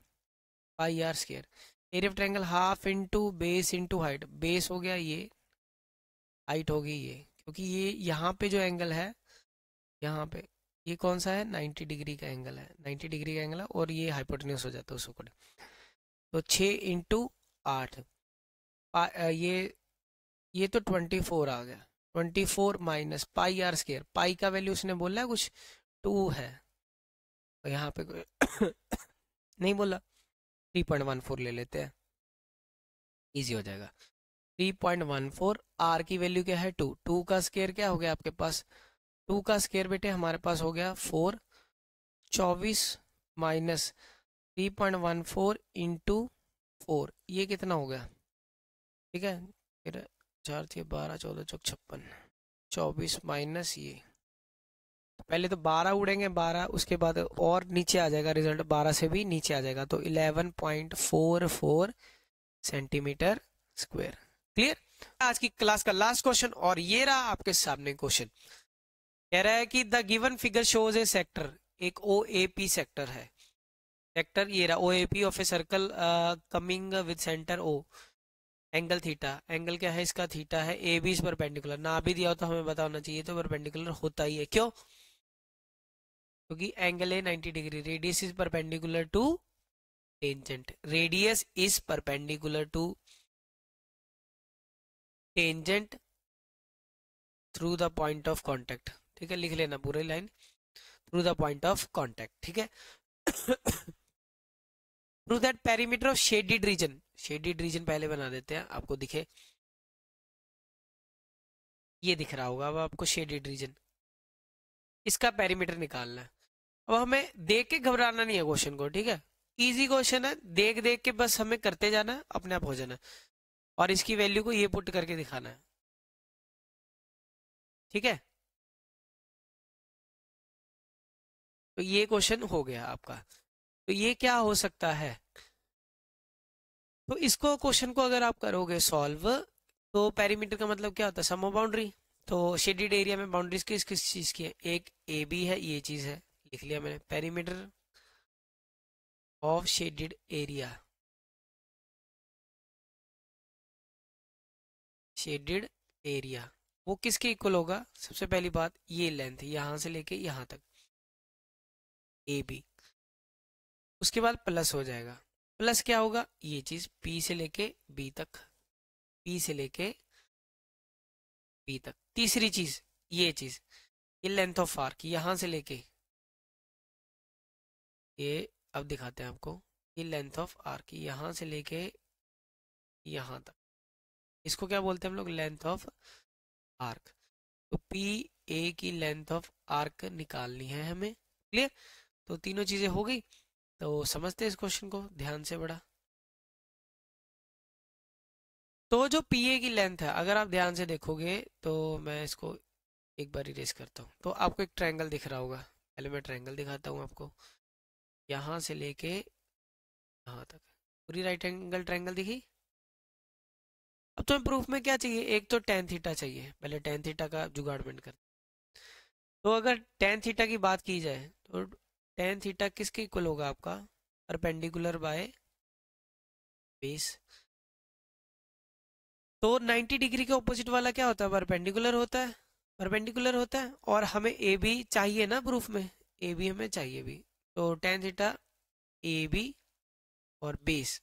pi r square. Area of triangle half into base into height, base हो गया ये, हाइट होगी ये, क्योंकि ये यहाँ पे जो एंगल है, यहाँ पे ये कौन सा है, 90 डिग्री का एंगल है, 90 डिग्री का एंगल है और ये हाइपोटेन्यूज हो जाता है उस अकॉर्डिंग। तो 6 इंटू 8, ये तो 24 आ गया, 24 माइनस पाई आर स्क्वायर, पाई का वैल्यू उसने बोला है कुछ 2 है, और यहाँ पे नहीं बोला, 3.14 ले लेते हैं, इजी हो जाएगा। 3.14, आर की वैल्यू क्या है 2, 2 का स्क्वायर क्या हो गया आपके पास, 2 का स्क्वायर बेटे हमारे पास हो गया 4, 24 माइनस 3.14 इंटू 4, ये कितना हो गया, ठीक है, फिर 4 6 12 14 चौक 56, 24 माइनस ये, पहले तो 12 उड़ेंगे, 12 उसके बाद और नीचे आ जाएगा, रिजल्ट 12 से भी नीचे आ जाएगा, तो 11.44 सेंटीमीटर स्क्वायर। क्लियर? आज की क्लास का लास्ट क्वेश्चन, और ये रहा आपके सामने क्वेश्चन। कह रहा है कि the given figure shows a sector, एक ओ ए पी सेक्टर है, सेक्टर ये रहा O A P of a circle coming with centre O, angle theta, angle क्या है इसका, थीटा है, ए बी इज परपेंडिकुलर, ना भी दिया हो तो हमें बताना चाहिए, तो परपेंडिकुलर होता ही है, क्यों? क्योंकि एंगल है 90 degree, radius is perpendicular to tangent, radius is perpendicular to tangent through the point of contact. ठीक है, लिख लेना पूरी line, through the point of contact. ठीक है, through that perimeter of shaded region, shaded region पहले बना देते हैं आपको दिखे, ये दिख रहा होगा अब आपको शेडिड रीजन, इसका पेरीमीटर निकालना है। अब हमें देख के घबराना नहीं है क्वेश्चन को, ठीक है, इजी क्वेश्चन है, देख देख के बस हमें करते जाना है, अपने आप हो जाना है, और इसकी वैल्यू को ये पुट करके दिखाना है। ठीक है, तो ये क्वेश्चन हो गया आपका। तो ये क्या हो सकता है, तो इसको क्वेश्चन को अगर आप करोगे सॉल्व, तो पेरीमीटर का मतलब क्या होता है, सम ऑफ बाउंड्री। तो शेडिड एरिया में बाउंड्रीज किस किस चीज की है, एक ए बी है, ये चीज है, लिख लिया मैंने, perimeter of shaded area, shaded area वो किसके इक्वल होगा, सबसे पहली बात ये लेंथ यहां से लेके यहां तक ए बी, उसके बाद प्लस हो जाएगा, प्लस क्या होगा, ये चीज पी से लेके बी तक, पी से लेके बी तक, तीसरी चीज ये चीज, ये लेंथ ऑफ आर्क यहां से लेके ये, अब दिखाते हैं आपको, ये लेंथ ऑफ आर्क यहां से लेके यहां तक, इसको क्या बोलते हैं हम लोग, लेंथ ऑफ आर्क। तो पी ए की लेंथ ऑफ आर्क निकालनी है हमें, क्लियर? तो तीनों चीजें हो गई, तो समझते हैं इस क्वेश्चन को ध्यान से बड़ा। तो जो पी ए की लेंथ है, अगर आप ध्यान से देखोगे, तो मैं इसको एक बार इरेज करता हूँ, तो आपको एक ट्रायंगल दिख रहा होगा, पहले मैं ट्रायंगल दिखाता हूँ आपको, यहाँ से लेके यहाँ तक पूरी राइट एंगल ट्रायंगल दिखी। अब तुम्हें प्रूफ में क्या चाहिए, एक तो टेन थीटा चाहिए, पहले टेन थीटा का जुगाड़मेंट कर। तो अगर टेन थीटा की बात की जाए, तो टेन थीटा किसके इक्वल होगा आपका, परपेंडिकुलर बाय बेस। तो 90 डिग्री के ऑपोजिट वाला क्या होता है, परपेंडिकुलर होता है, परपेंडिकुलर होता है, और हमें ए बी चाहिए ना प्रूफ में, ए बी हमें चाहिए भी, तो टेन थीटा ए बी और बेस,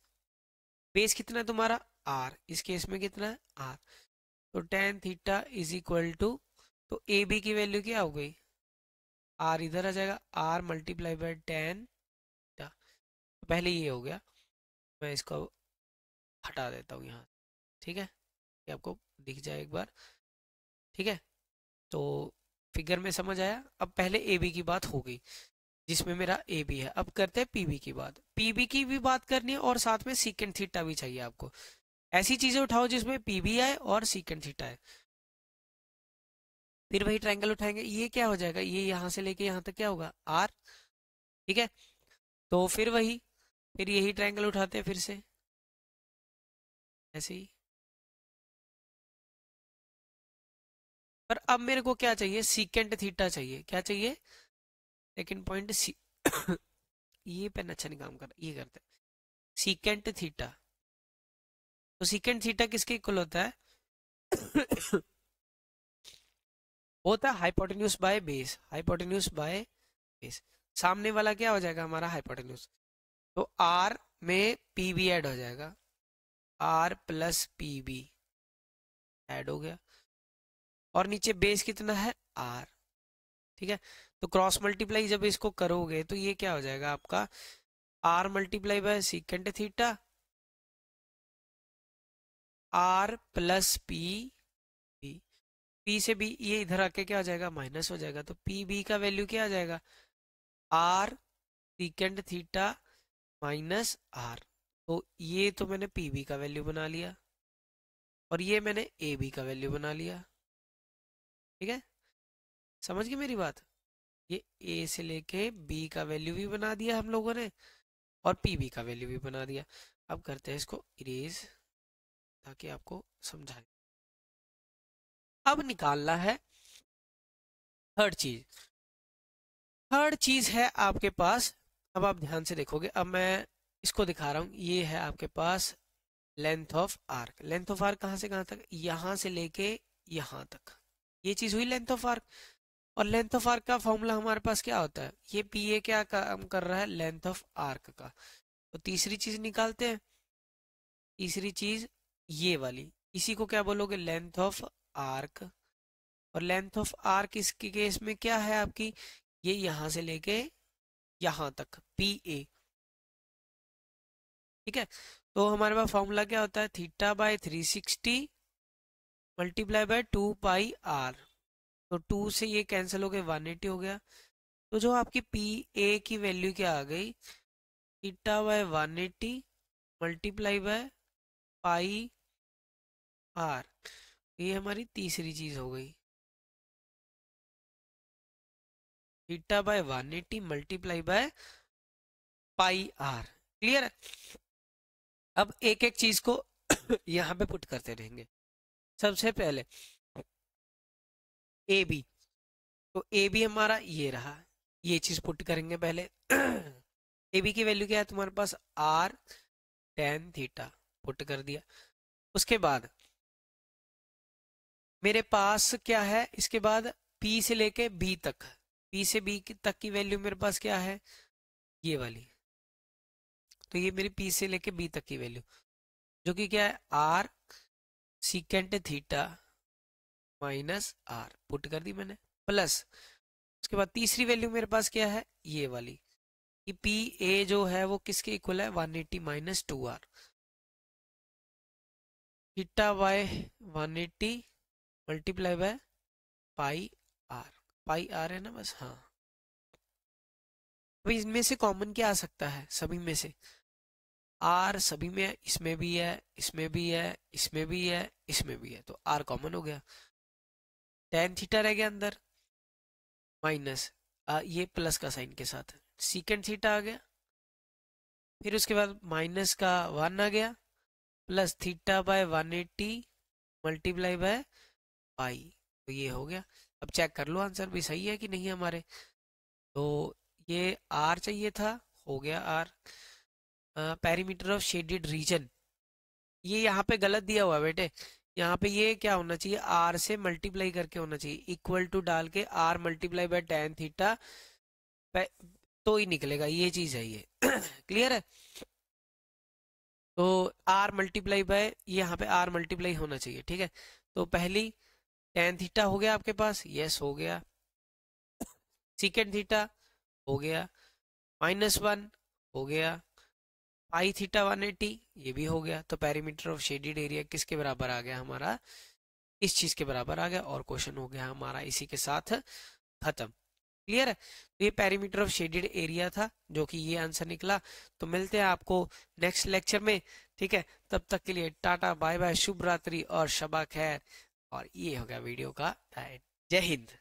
बेस कितना है तुम्हारा आर, इस केस में कितना है आर, तो tan theta is equal to, तो ए बी की वैल्यू क्या हो गई, आर इधर आ जाएगा, r multiply by tan theta, तो पहले ये हो गया, मैं इसको हटा देता हूँ यहाँ, ठीक है, ये आपको दिख जाए एक बार। ठीक है, तो फिगर में समझ आया, अब पहले ए बी की बात हो गई, जिसमें मेरा ए बी है। अब करते हैं पीबी की बात। पीबी की भी बात करनी है और साथ में सीकेंट थीटा भी चाहिए आपको। ऐसी चीजें उठाओ जिसमें पीबी आए और सीकेंट थीटा है। फिर वही ट्रायंगल उठाएंगे, ये क्या हो जाएगा, ये यहाँ से लेके यहाँ तक क्या होगा, आर। ठीक है, तो फिर वही, फिर यही ट्रायंगल उठाते हैं फिर से ऐसे ही। पर अब मेरे को क्या चाहिए, सीकेंट थीटा चाहिए। क्या चाहिए, सेकंड पॉइंट सी ये पेन अच्छा नहीं काम कर रहा, ये करते हैं सीकेंट थीटा। तो सीकेंट थीटा किसके इक्वल होता है होता है hypotenuse by base. Hypotenuse by base, सामने वाला क्या हो जाएगा हमारा हाइपोटेन्यूज। तो आर में पी बी ऐड हो जाएगा, r plus P B add हो गया, और नीचे बेस कितना है, आर। ठीक है, तो क्रॉस मल्टीप्लाई जब इसको करोगे तो ये क्या हो जाएगा आपका, r multiply by secant theta, r plus P B. P से बी ये इधर आके क्या हो जाएगा, माइनस हो जाएगा। तो पी बी का वैल्यू क्या आ जाएगा, r secant theta minus r. तो ये तो मैंने पी बी का वैल्यू बना लिया, और ये मैंने ए बी का वैल्यू बना लिया। ठीक है, समझ गए मेरी बात। ये ए से लेके बी का वैल्यू भी बना दिया हम लोगों ने, और पी बी का वैल्यू भी बना दिया। अब करते हैं इसको इरेज, ताकि आपको समझाए। अब निकालना है थर्ड चीज। थर्ड चीज है आपके पास, अब आप ध्यान से देखोगे, अब मैं इसको दिखा रहा हूँ। ये है आपके पास length of arc. Length of arc कहाँ से कहाँ तक, यहाँ से लेके यहाँ तक, ये चीज हुई लेंथ ऑफ आर्क। और लेंथ ऑफ आर्क का फॉर्मूला हमारे पास क्या होता है, ये पी ए क्या काम कर रहा है, लेंथ ऑफ आर्क का। तो तीसरी चीज निकालते हैं। तीसरी चीज ये वाली, इसी को क्या बोलोगे, लेंथ ऑफ आर्क। और लेंथ ऑफ आर्क इसके केस में क्या है आपकी, ये यहाँ से लेके यहाँ तक पी ए। ठीक है, तो हमारे पास फॉर्मूला क्या होता है, theta by 360 multiply by 2 pi r. तो 2 से ये कैंसिल हो गए, 180 हो गया। तो जो आपकी पी ए की वैल्यू क्या आ गई, theta by 180 multiply by pi r. ये हमारी तीसरी चीज हो गई, theta by 180 multiply by pi r. Clear है। अब एक एक चीज को यहाँ पे पुट करते रहेंगे। सबसे पहले ए बी, तो ए बी हमारा ये रहा, ये चीज पुट करेंगे पहले ए बी की वैल्यू क्या है तुम्हारे पास, आर टेन थीटा, पुट कर दिया। उसके बाद मेरे पास क्या है, इसके बाद पी से लेके बी तक, पी से बी तक की वैल्यू मेरे पास क्या है, ये वाली। तो ये मेरी पी से लेके बी तक की वैल्यू, जो कि क्या है, r secant theta minus r, put कर दी मैंने, प्लस उसके बाद तीसरी वैल्यू मेरे पास क्या है, ये वाली, कि पी ए जो है वो किसके इक्वल है, 180 minus 2 r. Theta by 180 multiply by pi r. Pi r है ना बस, हाँ। अभी इनमें से कॉमन क्या आ सकता है, सभी में से आर सभी में है, इसमें भी है, इसमें भी है, इसमें भी है, इसमें भी है, तो आर कॉमन हो गया। टेन थीटा रह गया अंदर, माइनस ये प्लस का साइन के साथ सीकेंट थीटा आ गया। फिर उसके बाद माइनस का 1 आ गया, plus theta by 180 multiply by पाई। तो ये हो गया। अब चेक कर लो आंसर भी सही है कि नहीं हमारे। तो ये आर चाहिए था, हो गया r. Perimeter of shaded region, ये यहाँ पे गलत दिया हुआ है बेटे। यहाँ पे ये क्या होना चाहिए, आर से मल्टीप्लाई करके होना चाहिए, इक्वल टू डाल के r multiply by tan theta, तो ही निकलेगा, ये चीज है ये क्लियर है। तो आर मल्टीप्लाई बाय, यहाँ पे आर मल्टीप्लाई होना चाहिए। ठीक है, तो पहली टेन थीटा हो गया आपके पास, यस हो गया। सीकेंड थीटा हो गया, -1 हो गया, पाई थीटा 180 ये भी हो गया। तो पेरीमीटर ऑफ शेडेड एरिया किसके बराबर आ गया हमारा, इस चीज के बराबर आ गया, और क्वेश्चन हो गया हमारा इसी के साथ खत्म। क्लियर है? तो ये पेरीमीटर ऑफ शेडेड एरिया था, जो कि ये आंसर निकला। तो मिलते हैं आपको नेक्स्ट लेक्चर में, ठीक है? तब तक के लिए टाटा बाय बाय, शुभ रात्रि और शबा खैर। और ये हो गया वीडियो का एंड। जय हिंद।